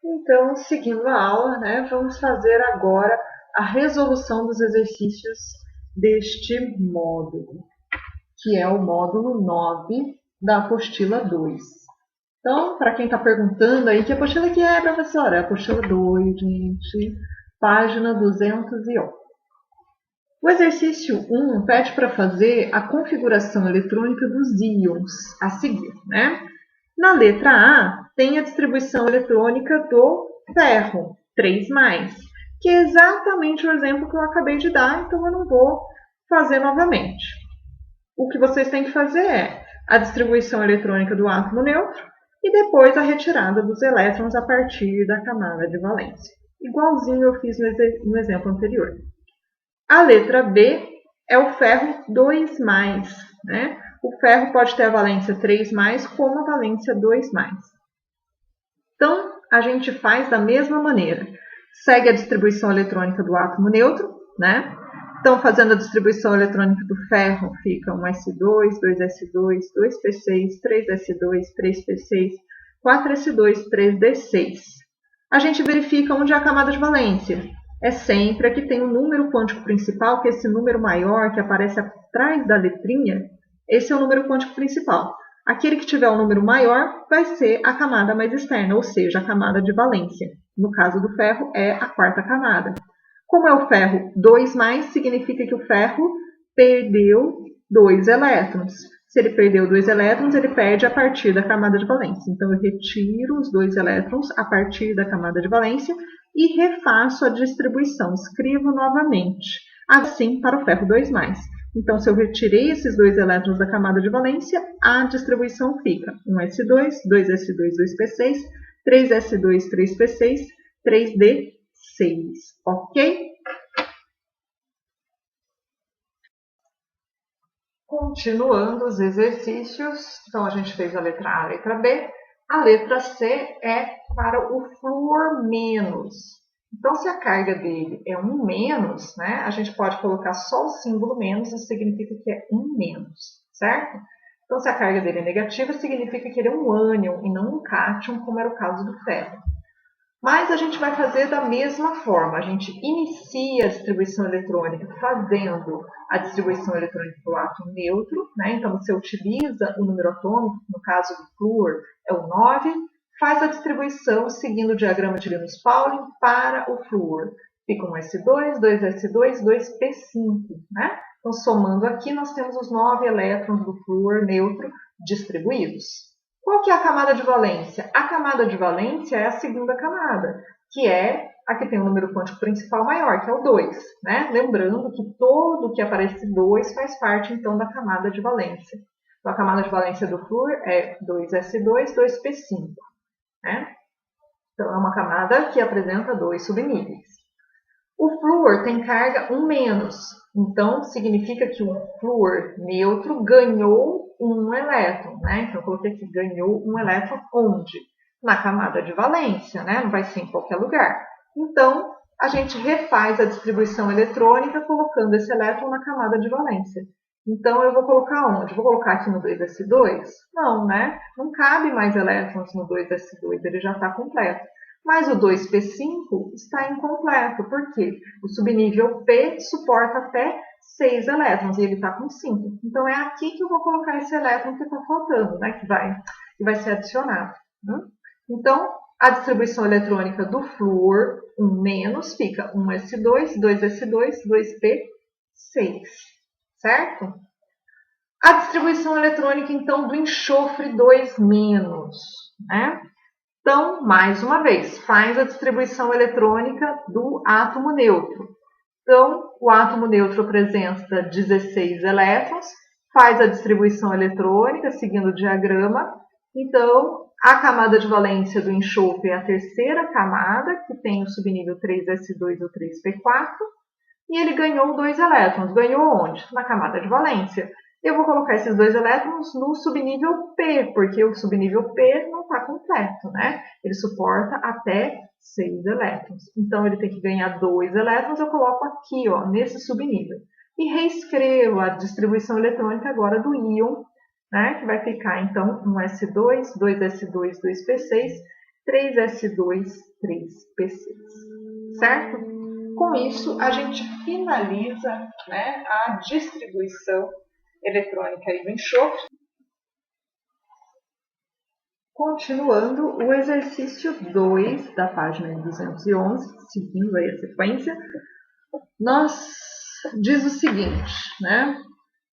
Então, seguindo a aula, né, vamos fazer agora a resolução dos exercícios deste módulo, que é o módulo 9 da apostila 2. Então, para quem está perguntando aí, que apostila que é, professora? É a apostila 2, gente, página 201. O exercício 1 pede para fazer a configuração eletrônica dos íons a seguir, né? Na letra A, tem a distribuição eletrônica do ferro, 3+, que é exatamente o exemplo que eu acabei de dar, então eu não vou fazer novamente. O que vocês têm que fazer é a distribuição eletrônica do átomo neutro e depois a retirada dos elétrons a partir da camada de valência. Igualzinho eu fiz no exemplo anterior. A letra B é o ferro 2+, né? O ferro pode ter a valência 3+, como a valência 2+. Então, a gente faz da mesma maneira. Segue a distribuição eletrônica do átomo neutro, né? Então, fazendo a distribuição eletrônica do ferro, fica 1s2, 2s2, 2p6, 3s2, 3p6, 4s2, 3d6. A gente verifica onde é a camada de valência. É sempre aqui tem um número quântico principal, que é esse número maior que aparece atrás da letrinha, esse é o número quântico principal. Aquele que tiver um número maior vai ser a camada mais externa, ou seja, a camada de valência. No caso do ferro, é a quarta camada. Como é o ferro 2+, significa que o ferro perdeu 2 elétrons. Se ele perdeu 2 elétrons, ele perde a partir da camada de valência. Então, eu retiro os 2 elétrons a partir da camada de valência e refaço a distribuição. Escrevo novamente, assim para o ferro 2+. Então, se eu retirei esses 2 elétrons da camada de valência, a distribuição fica 1s2, 2s2, 2p6, 3s2, 3p6, 3d6, ok? Continuando os exercícios, então a gente fez a letra A, a letra B. A letra C é para o flúor menos. Então, se a carga dele é 1-, né, a gente pode colocar só o símbolo menos, isso significa que é 1-, certo? Então, se a carga dele é negativa, significa que ele é um ânion e não um cátion, como era o caso do ferro. Mas a gente vai fazer da mesma forma. A gente inicia a distribuição eletrônica fazendo a distribuição eletrônica do átomo neutro, né? Então, você utiliza o número atômico, no caso do flúor é o 9, faz a distribuição seguindo o diagrama de Linus-Pauling para o flúor. Fica 1s2, 2s2, 2p5, né? Então, somando aqui, nós temos os 9 elétrons do flúor neutro distribuídos. Qual que é a camada de valência? A camada de valência é a segunda camada, que é a que tem o número quântico principal maior, que é o 2. Né? Lembrando que todo que aparece 2 faz parte, então, da camada de valência. Então, a camada de valência do flúor é 2s2, 2p5. Né? Então, é uma camada que apresenta 2 subníveis. O flúor tem carga 1-, então significa que o flúor neutro ganhou 1 elétron, né? Então eu coloquei aqui, ganhou 1 elétron onde? Na camada de valência, né? Não vai ser em qualquer lugar. Então, a gente refaz a distribuição eletrônica colocando esse elétron na camada de valência. Então, eu vou colocar onde? Vou colocar aqui no 2s2? Não, né? Não cabe mais elétrons no 2s2, ele já está completo. Mas o 2p5 está incompleto, porque o subnível P suporta até 6 elétrons e ele está com 5. Então, é aqui que eu vou colocar esse elétron que está faltando, né? que vai ser adicionado. Então, a distribuição eletrônica do flúor 1- fica 1s2, 2s2, 2p6, certo? A distribuição eletrônica, então, do enxofre 2-, né? Então, mais uma vez, faz a distribuição eletrônica do átomo neutro. Então, o átomo neutro apresenta 16 elétrons, faz a distribuição eletrônica, seguindo o diagrama. Então, a camada de valência do enxofre é a terceira camada, que tem o subnível 3s2 ou 3p4, e ele ganhou 2 elétrons. Ganhou onde? Na camada de valência. Eu vou colocar esses 2 elétrons no subnível P, porque o subnível P não está completo, né? Ele suporta até 6 elétrons. Então, ele tem que ganhar 2 elétrons, eu coloco aqui, ó, nesse subnível. E reescrevo a distribuição eletrônica agora do íon, né? Que vai ficar, então, 1s2, 2s2, 2p6, 3s2, 3p6, certo? Com isso, a gente finaliza, né, a distribuição eletrônica aí do enxofre. Continuando, o exercício 2 da página 211, seguindo aí a sequência, diz o seguinte, né?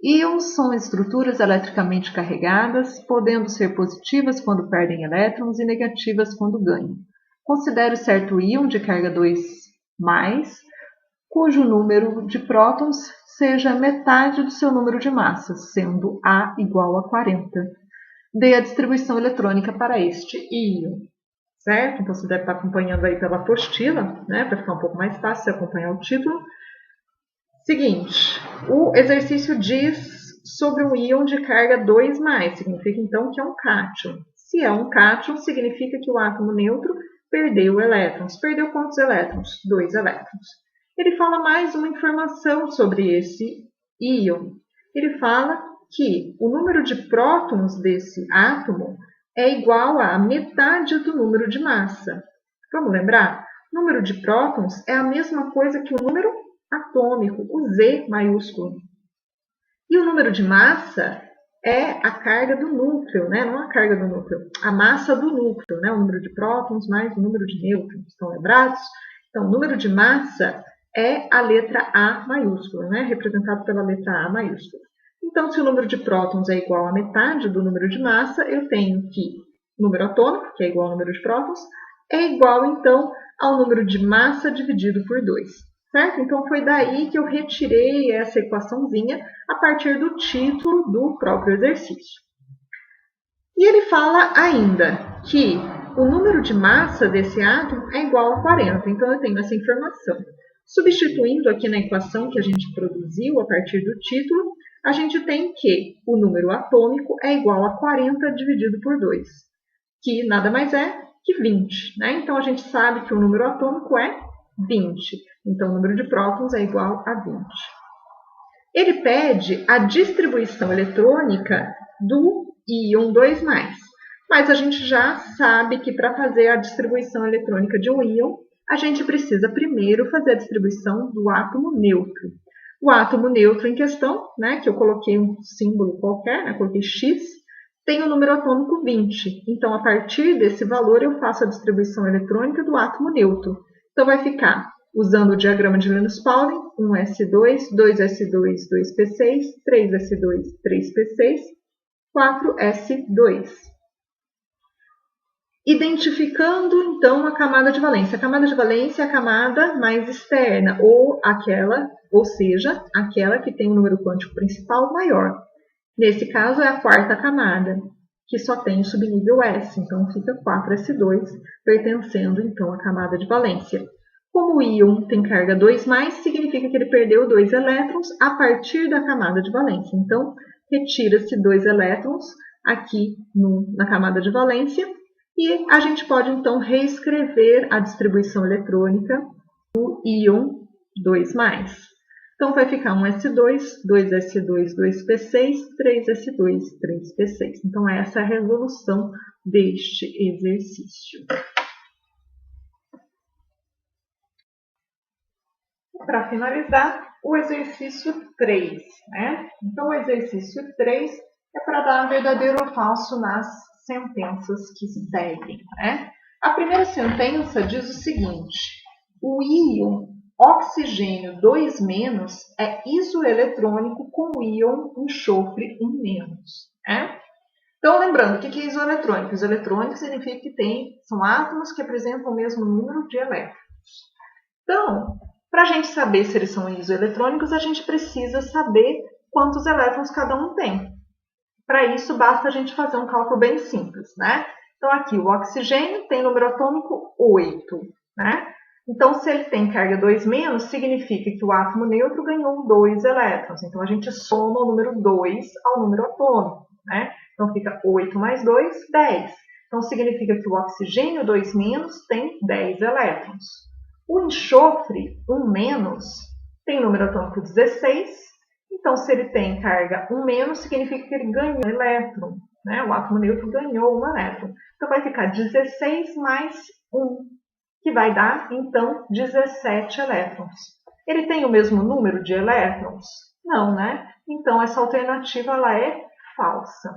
Íons são estruturas eletricamente carregadas, podendo ser positivas quando perdem elétrons e negativas quando ganham. Considere certo íon de carga 2+, cujo número de prótons seja metade do seu número de massas, sendo A igual a 40. Dê a distribuição eletrônica para este íon, certo? Então você deve estar acompanhando aí pela apostila, né? Para ficar um pouco mais fácil você acompanhar o título. Seguinte, o exercício diz sobre um íon de carga 2+, significa então que é um cátion. Se é um cátion, significa que o átomo neutro perdeu elétrons. Perdeu quantos elétrons? 2 elétrons. Ele fala mais uma informação sobre esse íon. Ele fala que o número de prótons desse átomo é igual a metade do número de massa. Vamos lembrar? O número de prótons é a mesma coisa que o número atômico, o Z maiúsculo. E o número de massa é a carga do núcleo, né? Não a carga do núcleo, a massa do núcleo, né? O número de prótons mais o número de nêutrons. Estão lembrados? Então, o número de massa é a letra A maiúscula, né? Representado pela letra A maiúscula. Então, se o número de prótons é igual a metade do número de massa, eu tenho que o número atômico, que é igual ao número de prótons, é igual, então, ao número de massa dividido por 2. Certo? Então, foi daí que eu retirei essa equaçãozinha a partir do título do próprio exercício. E ele fala ainda que o número de massa desse átomo é igual a 40. Então, eu tenho essa informação. Substituindo aqui na equação que a gente produziu a partir do título, a gente tem que o número atômico é igual a 40 dividido por 2, que nada mais é que 20. Né? Então, a gente sabe que o número atômico é 20. Então, o número de prótons é igual a 20. Ele pede a distribuição eletrônica do íon 2+. Mas a gente já sabe que para fazer a distribuição eletrônica de um íon, a gente precisa primeiro fazer a distribuição do átomo neutro. O átomo neutro em questão, né, que eu coloquei um símbolo qualquer, né, coloquei X, tem o número atômico 20. Então, a partir desse valor, eu faço a distribuição eletrônica do átomo neutro. Então, vai ficar, usando o diagrama de Linus-Pauling, 1s2, 2s2, 2p6, 3s2, 3p6, 4s2. Identificando, então, a camada de valência. A camada de valência é a camada mais externa, ou seja, aquela que tem o número quântico principal maior. Nesse caso, é a quarta camada, que só tem o subnível S, então fica 4s2, pertencendo, então, à camada de valência. Como o íon tem carga 2+, significa que ele perdeu 2 elétrons a partir da camada de valência. Então, retira-se 2 elétrons aqui na camada de valência, e a gente pode, então, reescrever a distribuição eletrônica do íon 2+. Então, vai ficar 1s2, 2s2, 2p6, 3s2, 3p6. Então, essa é a resolução deste exercício. Para finalizar, o exercício 3. Né? Então, o exercício 3 é para dar verdadeiro ou falso nas sentenças que seguem. Né? A primeira sentença diz o seguinte: o íon oxigênio 2- é isoeletrônico com o íon enxofre 1-. Né? Então, lembrando, o que é isoeletrônico? Isoeletrônico significa que são átomos que apresentam o mesmo número de elétrons. Então, para a gente saber se eles são isoeletrônicos, a gente precisa saber quantos elétrons cada um tem. Para isso, basta a gente fazer um cálculo bem simples, né? Então, aqui, o oxigênio tem número atômico 8, né? Então, se ele tem carga 2-, significa que o átomo neutro ganhou 2 elétrons. Então, a gente soma o número 2 ao número atômico, né? Então, fica 8 mais 2, 10. Então, significa que o oxigênio 2- tem 10 elétrons. O enxofre 1- tem número atômico 16. Então, se ele tem carga 1-, significa que ele ganhou um elétron. né? O átomo neutro ganhou um elétron. Então, vai ficar 16 mais 1, que vai dar, então, 17 elétrons. Ele tem o mesmo número de elétrons? Não, né? Então, essa alternativa ela é falsa,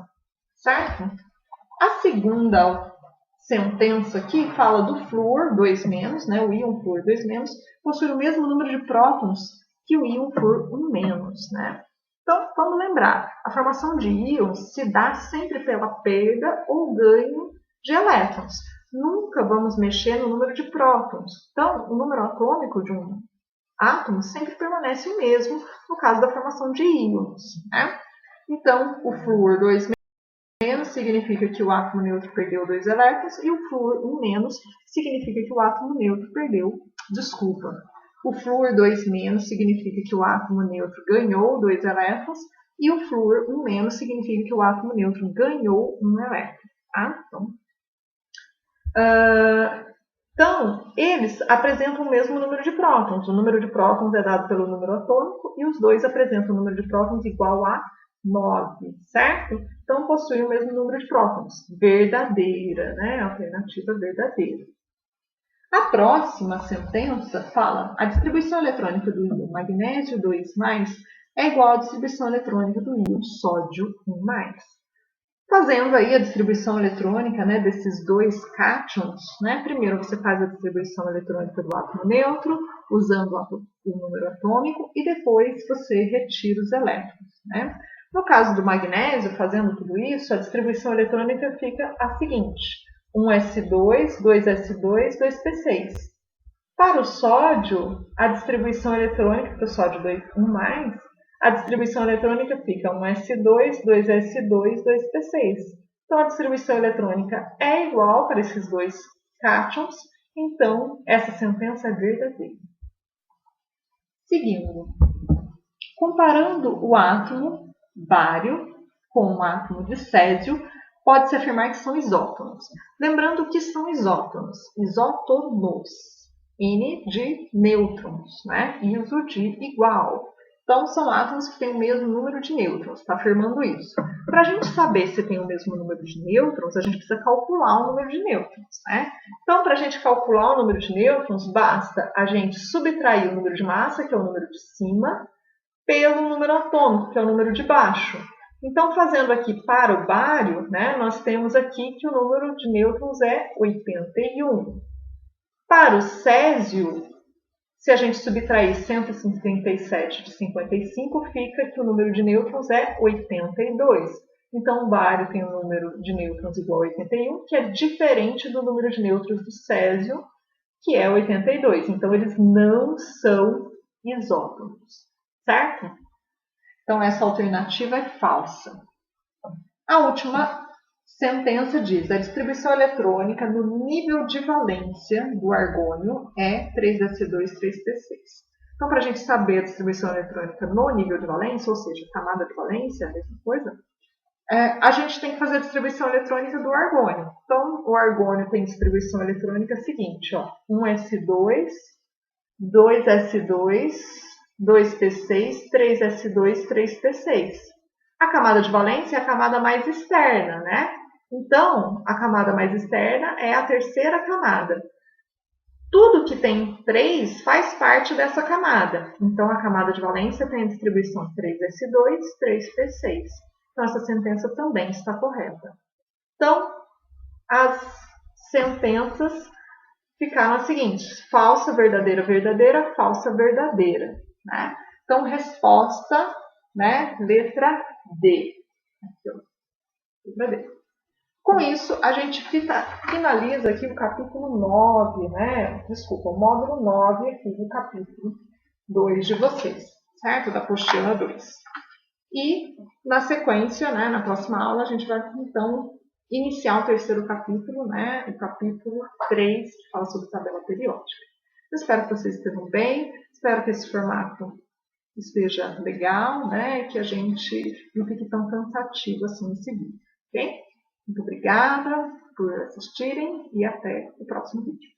certo? A segunda sentença aqui fala do flúor 2-, né? O íon flúor 2-, possui o mesmo número de prótons que o íon flúor 1-, né? Então, vamos lembrar, a formação de íons se dá sempre pela perda ou ganho de elétrons. Nunca vamos mexer no número de prótons. Então, o número atômico de um átomo sempre permanece o mesmo no caso da formação de íons, né? Então, o flúor 2- significa que o átomo neutro perdeu 2 elétrons e o flúor 1- significa que o átomo neutro perdeu, o flúor 2- significa que o átomo neutro ganhou 2 elétrons e o flúor 1- significa que o átomo neutro ganhou 1 elétron. Tá? Então, eles apresentam o mesmo número de prótons. O número de prótons é dado pelo número atômico e os dois apresentam o número de prótons igual a 9, certo? Então, possuem o mesmo número de prótons. Verdadeira, né? Alternativa verdadeira. A próxima sentença fala: a distribuição eletrônica do íon magnésio 2+, é igual à distribuição eletrônica do íon sódio 1+. Fazendo aí a distribuição eletrônica, né, desses dois cátions, né? Primeiro você faz a distribuição eletrônica do átomo neutro, usando o número atômico, e depois você retira os elétrons, né? No caso do magnésio, fazendo tudo isso, a distribuição eletrônica fica a seguinte: 1s2, 2s2, 2p6. Para o sódio, a distribuição eletrônica, para o sódio 1+, a distribuição eletrônica fica 1s2, 2s2, 2p6. Então, a distribuição eletrônica é igual para esses dois cátions, então essa sentença é verdadeira. Seguindo, comparando o átomo bário com o átomo de césio, pode-se afirmar que são isótonos. Lembrando que são isótonos, isótonos, N de nêutrons, né? Iso de igual. Então, são átomos que têm o mesmo número de nêutrons, está afirmando isso. Para a gente saber se tem o mesmo número de nêutrons, a gente precisa calcular o número de nêutrons, né? Então, para a gente calcular o número de nêutrons, basta a gente subtrair o número de massa, que é o número de cima, pelo número atômico, que é o número de baixo. Então, fazendo aqui para o bário, né, nós temos aqui que o número de nêutrons é 81. Para o césio, se a gente subtrair 157 de 55, fica que o número de nêutrons é 82. Então, o bário tem um número de nêutrons igual a 81, que é diferente do número de nêutrons do césio, que é 82. Então, eles não são isótopos, certo? Então, essa alternativa é falsa. A última sentença diz: a distribuição eletrônica no nível de valência do argônio é 3s2, 3p6. Então, para a gente saber a distribuição eletrônica no nível de valência, ou seja, camada de valência, a mesma coisa, a gente tem que fazer a distribuição eletrônica do argônio. Então, o argônio tem distribuição eletrônica seguinte, ó, 1s2, 2s2, 2p6, 3s2, 3p6. A camada de valência é a camada mais externa, né? Então, a camada mais externa é a terceira camada. Tudo que tem 3 faz parte dessa camada. Então, a camada de valência tem a distribuição 3s2, 3p6. Então, essa sentença também está correta. Então, as sentenças ficaram as seguintes: falsa, verdadeira, verdadeira, falsa, verdadeira. Né? Então, resposta, né? Letra D. Letra D. Com isso, a gente finaliza aqui o capítulo 9, né? Desculpa, o módulo 9 aqui do capítulo 2 de vocês, certo? Da apostila 2. E, na sequência, né, na próxima aula, a gente vai, então, iniciar o terceiro capítulo, né? O capítulo 3, que fala sobre tabela periódica. Eu espero que vocês estejam bem, espero que esse formato esteja legal, né? Que a gente não fique tão cansativo assim em seguida, ok? Muito obrigada por assistirem e até o próximo vídeo.